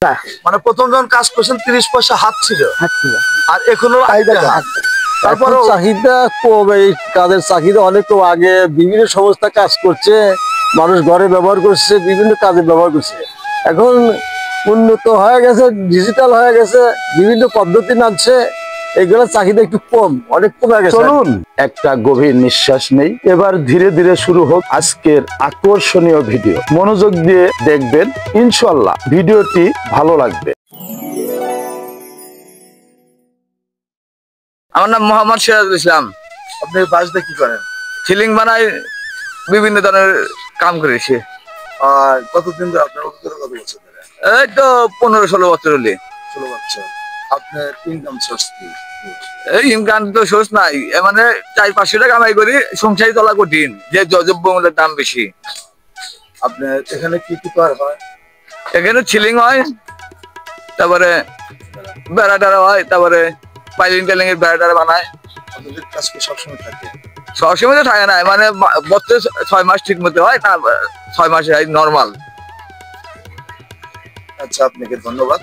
মানে প্রথম যখন কাজ করছেন 30 পয়সা হাত ছিল আর এখনো তারপরে চাহিদা কম, এই কাজের চাহিদা অনেক কম। আগে বিভিন্ন সংস্থা কাজ করছে, মানুষ ঘরে ব্যবহার করছে, বিভিন্ন কাজে ব্যবহার করছে। এখন উন্নত হয়ে গেছে, ডিজিটাল হয়ে গেছে, বিভিন্ন পদ্ধতি নামছে, এইগুলো চাহিদা একটু কম, অনেক কমে গেছে। চলুন একটা গভীর নিঃশ্বাস নেই, এবার ধীরে ধীরে শুরু হোক আজকের আকর্ষণীয় ভিডিও। মনোযোগ দিয়ে দেখবেন, ইনশাআল্লাহ ভিডিওটি ভালো লাগবে। আমার নাম মোহাম্মদ সিরাজুল ইসলাম। আপনি বাসটা কি করেন? সিলিং বানাই, বিভিন্ন ধরনের কাম করেছি। আর কতদিন ধরে আপনার অভিজ্ঞতা কত বছর ধরে? এই তো 15-16 বছর হলে। 16 বছর। আপনার ইনকাম সোর্স কি? এই ইনকাম তো সোর্স নাই, মানে 400-500 টাকা কামাই করি, সংসারী চলা কঠিন, যে দ্রব্যমূল্যের দাম বেশি। আপনার এখানে কি কি করা হয়? এখানে সিলিং হয়, তারপরে বেড়া টেড়া হয়, তারপরে পাইলিং টেলিং এর বেড়া টেড়া বানায়। আপনাদের কাজ কি সবসময় থাকে? সবসময় তো থাকে না, মানে বছরে 6 মাস ঠিক মতো হয়, না 6 মাসে হয় নর্মাল। আচ্ছা, আপনাকে ধন্যবাদ।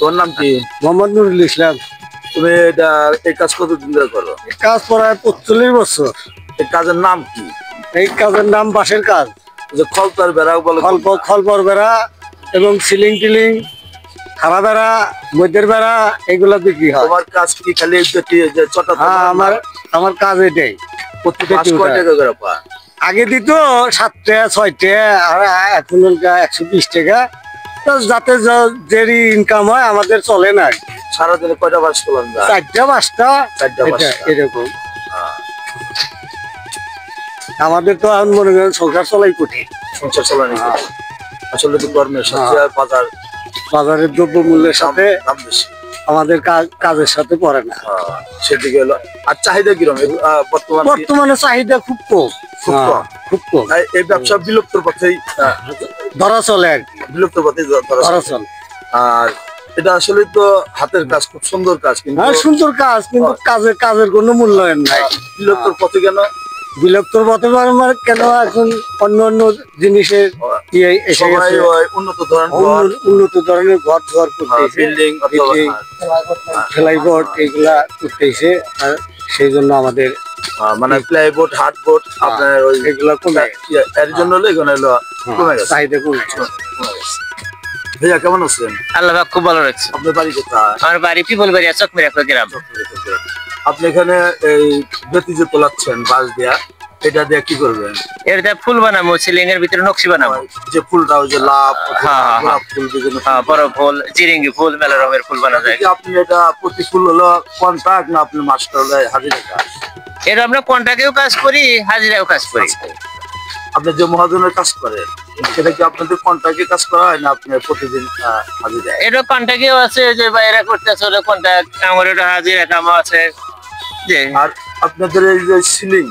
তোর নাম কি? মোহাম্মদ নুরুল ইসলাম। তুমি এই কাজ কতদিন ধরে করো? কাজ প্রায় 45 বছর। এই কাজের নাম কি? এই কাজের নাম বাঁশের কাজ, যে খলতার বেড়া বলে। খলপর বেড়া এবং সিলিং টিলিং, খাড়া বেড়া, মধ্যের বেড়া, এগুলো বিক্রি হয়। তোমার কাজ কি খালি যে চটা? আমার কাজ এটাই। আগে দিত 7 টাকা 6 টাকা, আর এখন 120 টাকা। যাতে যেরি ইনকাম হয়, আমাদের চলে না। সারাদিনে কয়টা বাস করলাম? 4টা 5টা এরকম। আমাদের তো এখন মনে করেন সংসার চলাই কঠিন। সংসার চালানো আসলে তো কর্মের সাথে বাজারের দ্রব্যমূল্যের সাথে দাম বেশি, আমাদের কাজের সাথে পড়ে না। সেদিকে হলো। আর চাহিদা কিরকম বর্তমানে? চাহিদা খুব কম, খুব কম। এই ব্যবসা বিলুপ্তর পথেই ধরা চলে আর কি, বিলুপ্তর পথেই ধরা চলে। আর এটা আসলে তো হাতের কাজ, খুব সুন্দর কাজ। কিন্তু সুন্দর কাজ, কিন্তু কাজের কোনো মূল্যায়ন নাই। বিলুপ্তর পথে কেন? বিলুপ্তর পথে কেন? এখন অন্য জিনিসের উন্নত ধরনের ঘর করতেছে, বিল্ডিং, ফ্লাইবোর্ড এগুলা করতেছে। আর সেই জন্য আমাদের মানে প্লাইবোর্ড, হার্ডবোর্ড আপনার এগুলা কমে, এর জন্য এখানে কমে গেছে, চাহিদা কমে গেছে। ভাইয়া কেমন আছেন? আল্লাহ খুব ভালো রাখছে। আপনার বাড়ি কোথায়? আমার বাড়ি পিপলবাড়িয়া, চকমিরা গ্রাম। আপনি এখানে এই বেতি যে তোলাচ্ছেন বাঁশ দিয়া, এটা দিয়ে কি করবেন? এটা ফুল বানাবো, সিলিং এর ভিতরে নকশি বানাবো। যে ফুলটা ওই যে লাভ ফুল, বিভিন্ন বড় ফুল, চিরিঙ্গি ফুল, মেলা রঙের ফুল বানানো যায়। আপনি এটা প্রতি ফুল হলো কন্ট্রাক্ট না আপনি মাস্টার হলে হাজিরা কাজ? এটা আমরা কন্ট্রাক্টেও কাজ করি, হাজিরাও কাজ করি। আপনি যে মহাজনের কাজ করেন, সেটা কি আপনাদের কন্ট্রাক্টে কাজ করা হয় না আপনি প্রতিদিন হাজিরা? এটা কন্ট্রাক্টেও আছে, যে বাইরে করতেছে ওটা কন্ট্রাক্ট, আমার এটা হাজিরা কামও আছে। আর আপনাদের এই যে সিলিং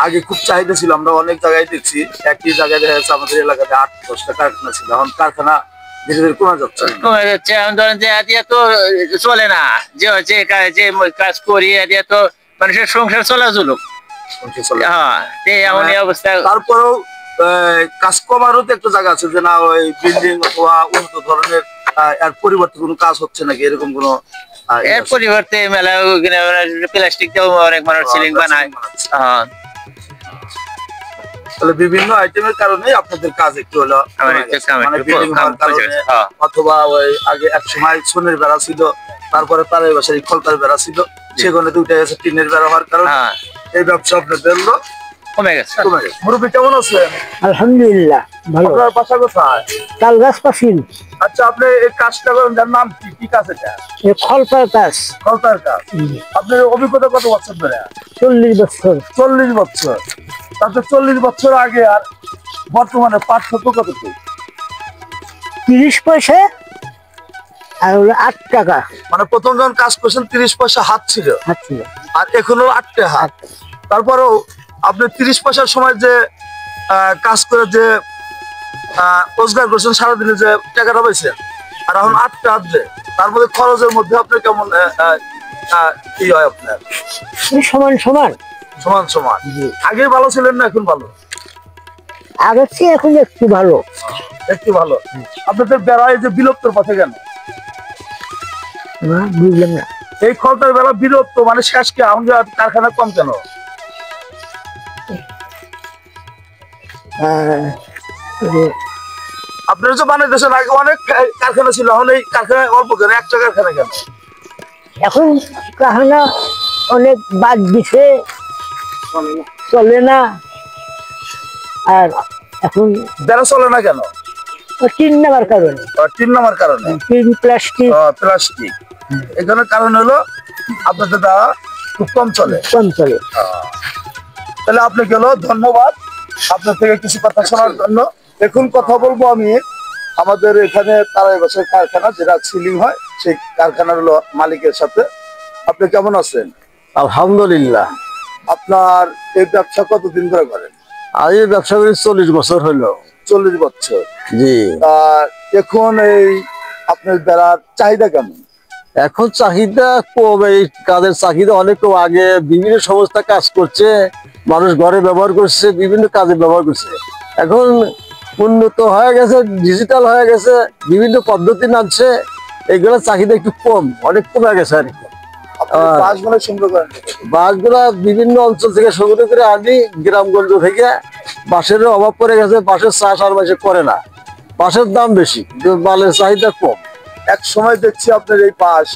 আগে খুব চাহিদা ছিল, আমরা অনেক জায়গায় দেখছি। একই জায়গায় দেখা যাচ্ছে আমাদের এলাকাতে 8-10টা কারখানা ছিল, এখন কারখানা ধীরে ধীরে কমে যাচ্ছে। এখন ধরেন যে এদিকে তো চলে না, যে কাজ করি এদিকে তো মানুষের সংসার চলা চলুক। এমনই অবস্থা। তারপরেও কাজ কমারও তো একটা জায়গা আছে, যে না ওই বিল্ডিং অথবা উন্নত ধরনের এর পরিবর্তে কোনো কাজ হচ্ছে নাকি, এরকম কোনো? এর পরিবর্তে মেলা প্লাস্টিক দিয়েও অনেক মানুষ সিলিং বানায়। তাহলে বিভিন্ন আইটেমের কারণে আপনাদের কাজ একটু হলো, মানে বিল্ডিং হওয়ার কারণে, অথবা ওই আগে এক সময় সোনের বেড়া ছিল, তারপরে তারের বাসায় খলকার বেড়া ছিল, সেখানে দুইটা গেছে টিনের বেড়া হওয়ার কারণে এই ব্যবসা আপনাদের কমে গেছে। মুরব্বী কেমন আছেন? আলহামদুলিল্লাহ ভালো। আপনার বাসা কোথায়? তালগাছ পাশিল। আচ্ছা, আপনি এই কাজটা করেন, যার নাম কি? কি কাজ এটা? খলপার কাজ। খলতার কাজ। আপনার অভিজ্ঞতা কত বছর ধরে? 40 বছর। 40 বছর। তাতে 40 বছর আগে আর বর্তমানে পার্থক্য কতটুকু? 30 পয়সা আর 8 টাকা। মানে প্রথম যখন কাজ করছেন 30 পয়সা হাত ছিল, আর এখনো 8 টাকা হাত। তারপরেও আপনি 30 পয়সার সময় যে কাজ করে যে রোজগার করছেন, সারাদিনে যে টাকাটা পাইছেন, আর এখন 8 টাকা হাত, তার মধ্যে খরচের মধ্যে আপনার কেমন কি হয়? আপনার সমান সমান সমান সমান। আগে ভালো ছিলেন না এখন ভালো? আগের চেয়ে এখন একটু ভালো। দেখতে ভালো। আপনাদের বেড়া এই যে বিলুপ্তর পথে কেন? বুঝলাম না। এই খড়টার বেড়া বিলুপ্ত মানে শেষ কে? আমাদের কারখানা কম কেন? আপনারা যে বানাইতেছেন আগে অনেক কারখানা ছিল, এখন এই কারখানা অল্প কেন? একটা কারখানা কেন? এখন কারখানা অনেক বাদ দিছে, চলে না। আর এখন বেড়া চলে না কেন? 3 নাম্বার কারণে, 3 নম্বর কারণে প্লাস্টিক প্লাস্টিক। এই ধরনের কারণ হলো আপনাদের দ্বারা খুব কম চলে। কম চলে। তাহলে আপনাকে হলো ধন্যবাদ আপনার থেকে কিছু কথা শোনার জন্য। এখন কথা বলবো আমি আমাদের এখানে তারাই বাসের কারখানা যেটা সিলিং হয় সেই কারখানার হলো মালিকের সাথে। আপনি কেমন আছেন? আলহামদুলিল্লাহ। আপনার এই ব্যবসা কতদিন ধরে করেন? আজ এই ব্যবসা করি 40 বছর হলো। 40 বছর। জি। এখন এই আপনার বেড়ার চাহিদা কেমন? এখন চাহিদা কম, এই কাজের চাহিদা অনেক কম। আগে বিভিন্ন সংস্থা কাজ করছে, মানুষ ঘরে ব্যবহার করছে, বিভিন্ন কাজে ব্যবহার করছে। এখন উন্নত হয়ে গেছে, ডিজিটাল হয়ে গেছে, বিভিন্ন পদ্ধতি নামছে, এগুলো চাহিদা একটু কম, অনেক কমে গেছে আর কি। বাসগুলো সংগ্রহ করেন? বাঁশগুলা বিভিন্ন অঞ্চল থেকে সংগ্রহ করে আনি, গ্রামগঞ্জ থেকে। বাঁশের অভাব পড়ে গেছে, বাঁশের চাষ আর মাসে করে না, বাঁশের দাম বেশি, কিন্তু মালের চাহিদা কম। এক সময় দেখছি আপনার এই পাশ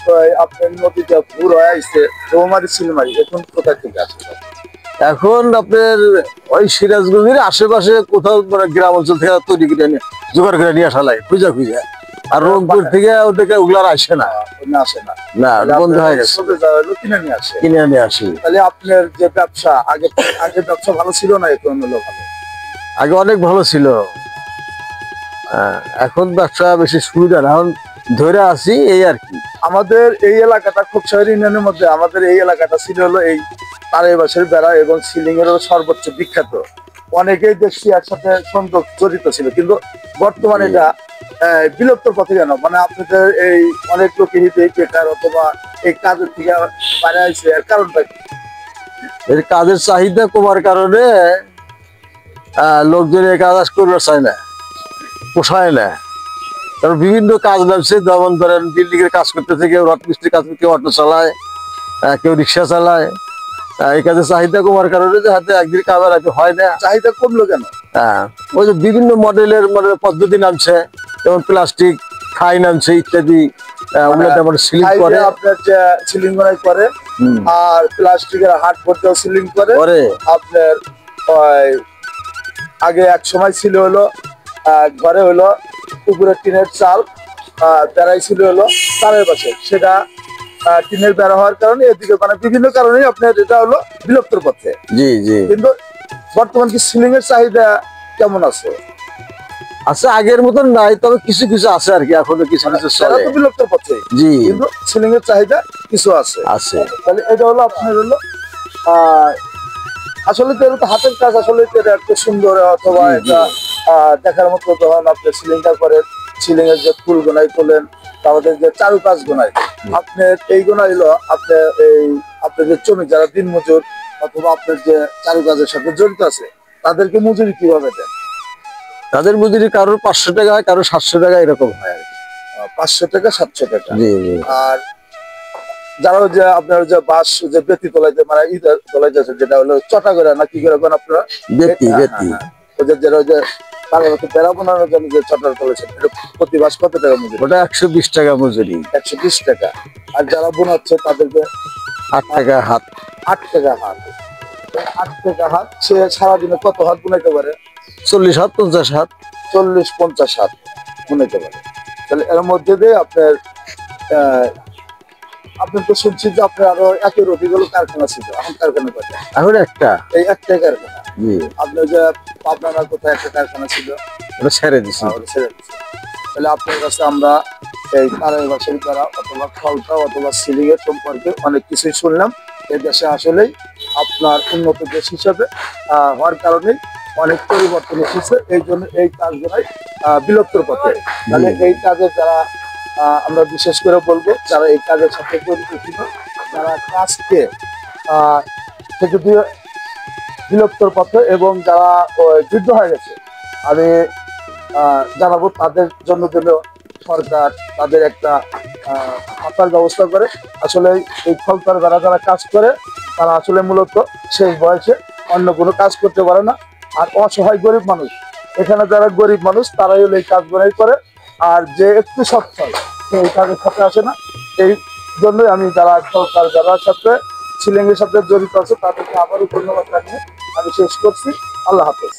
আপনার নদীটা ভুর হয়ে আসছে, রৌমারি সিলমারি, এখন কোথা থেকে আসছে? এখন আপনার ওই সিরাজগঞ্জের আশেপাশে কোথাও মানে গ্রাম অঞ্চল থেকে তৈরি করে নিয়ে জোগাড় করে নিয়ে আসা লাগে খুঁজা খুঁজা। আর রংপুর থেকে ওদিকে ওগুলার আসে না, আসে না, না, বন্ধ হয়ে গেছে, কিনে নিয়ে আসে। কিনে নিয়ে আসি। তাহলে আপনার যে ব্যবসা আগে আগে ব্যবসা ভালো ছিল না এখন হলো ভালো? আগে অনেক ভালো ছিল, এখন ব্যবসা বেশি সুবিধা না, এখন ধরে আসি এই আর কি। আমাদের এই এলাকাটা খোকসাহির ইউনিয়নের মধ্যে আমাদের এই এলাকাটা ছিল হলো এই তারাই বাসের বেড়া এবং সিলিং এর সর্বোচ্চ বিখ্যাত। অনেকেই দেখছি একসাথে সংযোগ জড়িত ছিল, কিন্তু বর্তমানে এটা বিলুপ্ত পথে কেন? মানে আপনাদের এই অনেক লোকের বেকার অথবা এই কাজের থেকে বাইরে আসছে, এর কারণটা কি? এর কাজের চাহিদা কমার কারণে লোকজন এই কাজ করতে চায় না, পোষায় না। কারণ বিভিন্ন কাজ নামছে, যেমন ধরেন বিল্ডিং এর কাজ করতেছে, কেউ রড মিস্ত্রির কাজ, কেউ অটো চালায়, কেউ রিক্সা চালায়। এই কাজের চাহিদা কমার কারণে যে হাতে একদিন কাজ আর হয় না। চাহিদা কমলো কেন? ওই যে বিভিন্ন মডেলের মানে পদ্ধতি নামছে, যেমন প্লাস্টিক খাই নামছে ইত্যাদি। সিলিং করে, আপনার যে সিলিং করে, আর প্লাস্টিকের হাট ভর্তিও সিলিং করে। আপনার আগে এক সময় ছিল হলো ঘরে হলো উপরে টিনের চাল, বেড়াই ছিল হলো তারের পাশে, সেটা টিনের বেড়া হওয়ার কারণে এদিকে মানে বিভিন্ন কারণে আপনার এটা হলো বিলুপ্তর পথে। জি জি। কিন্তু বর্তমান কি সিলিং এর চাহিদা কেমন আছে? আছে, আগের মতন নাই, তবে কিছু কিছু আছে আর কি, এখনো কিছু কিছু চলে। বিলুপ্তর পথে, জি, কিন্তু সিলিং এর চাহিদা কিছু আছে। তাহলে এটা হলো আপনার হলো আসলে তো এটা হাতের কাজ, আসলে এটা একটা সুন্দর অথবা এটা দেখার মতো। যখন আপনি সিলিংটা করেন, সিলিং এর যে ফুল গোনাই তোলেন, আমাদের যে চারু কাজ গোনাই, আপনার এই গোনাই হলো আপনার এই আপনার যে শ্রমিক যারা দিন মজুর অথবা আপনার যে চারু কাজের সাথে জড়িত আছে, তাদেরকে মজুরি কিভাবে দেন? তাদের মজুরি কারোর 500 টাকা হয়, কারোর 700 টাকা, এরকম হয়। 500 টাকা 700 টাকা। আর যারা যে আপনার যে বাঁশ যে বেতি তোলাইতে মানে ঈদের তোলাইতেছে, যেটা হলো চটা করে না কি করে আপনারা বেতি বেতি ওই যে যেটা ওই যে বেড়া বানানোর জন্য যে চটার তোলেছেন, প্রতি বাঁশ কত টাকা মজুরি? ওটা 120 টাকা মজুরি। 120 টাকা। আর যারা বোনাচ্ছে তাদেরকে 8 টাকা হাত। 8 টাকা হাত। 8 টাকা হাত। সে সারাদিনে কত হাত বোনাইতে পারে? 40 হাত 50 হাত। 40-50 হাত বোনাইতে পারে। তাহলে এর মধ্যে দিয়ে আপনার আপনার তো শুনছি যে আপনার আরো একের অধিকগুলো কারখানা ছিল, এখন কারখানা কয়টা? এখন একটা, এই একটাই কারখানা। জি। আপনার যে পাবনার কোথায় একটা কারখানা ছিল, ওটা ছেড়ে দিছি। তাহলে আপনার কাছে আমরা এই তারের বাসের দ্বারা অথবা খলকা অথবা সিলিং এর সম্পর্কে অনেক কিছুই শুনলাম। এই দেশে আসলেই আপনার উন্নত দেশ হিসেবে হওয়ার কারণে অনেক পরিবর্তন এসেছে, এই জন্য এই কাজগুলাই বিলুপ্তর পথে। তাহলে এই কাজে যারা আমরা বিশেষ করে বলবো, যারা এই কাজের সাথে জড়িত ছিল, যারা কাজকে থেকে বিলুপ্তর পথে এবং যারা যুদ্ধ হয়ে গেছে, আমি জানাবো তাদের জন্য যেন সরকার তাদের একটা ভাতার ব্যবস্থা করে। আসলে এই ফলতার বেড়া যারা কাজ করে তারা আসলে মূলত শেষ বয়সে অন্য কোনো কাজ করতে পারে না। আর অসহায় গরিব মানুষ, এখানে যারা গরিব মানুষ তারাই হলো এই কাজগুলোই করে, আর যে একটু সচ্ছল সে এই কাজের সাথে আসে না। এই জন্যই আমি যারা সরকার যারা সাথে ছিলেঙ্গের সাথে জড়িত আছে তাদেরকে আবারও ধন্যবাদ জানিয়ে আমি শেষ করছি। আল্লাহ হাফেজ।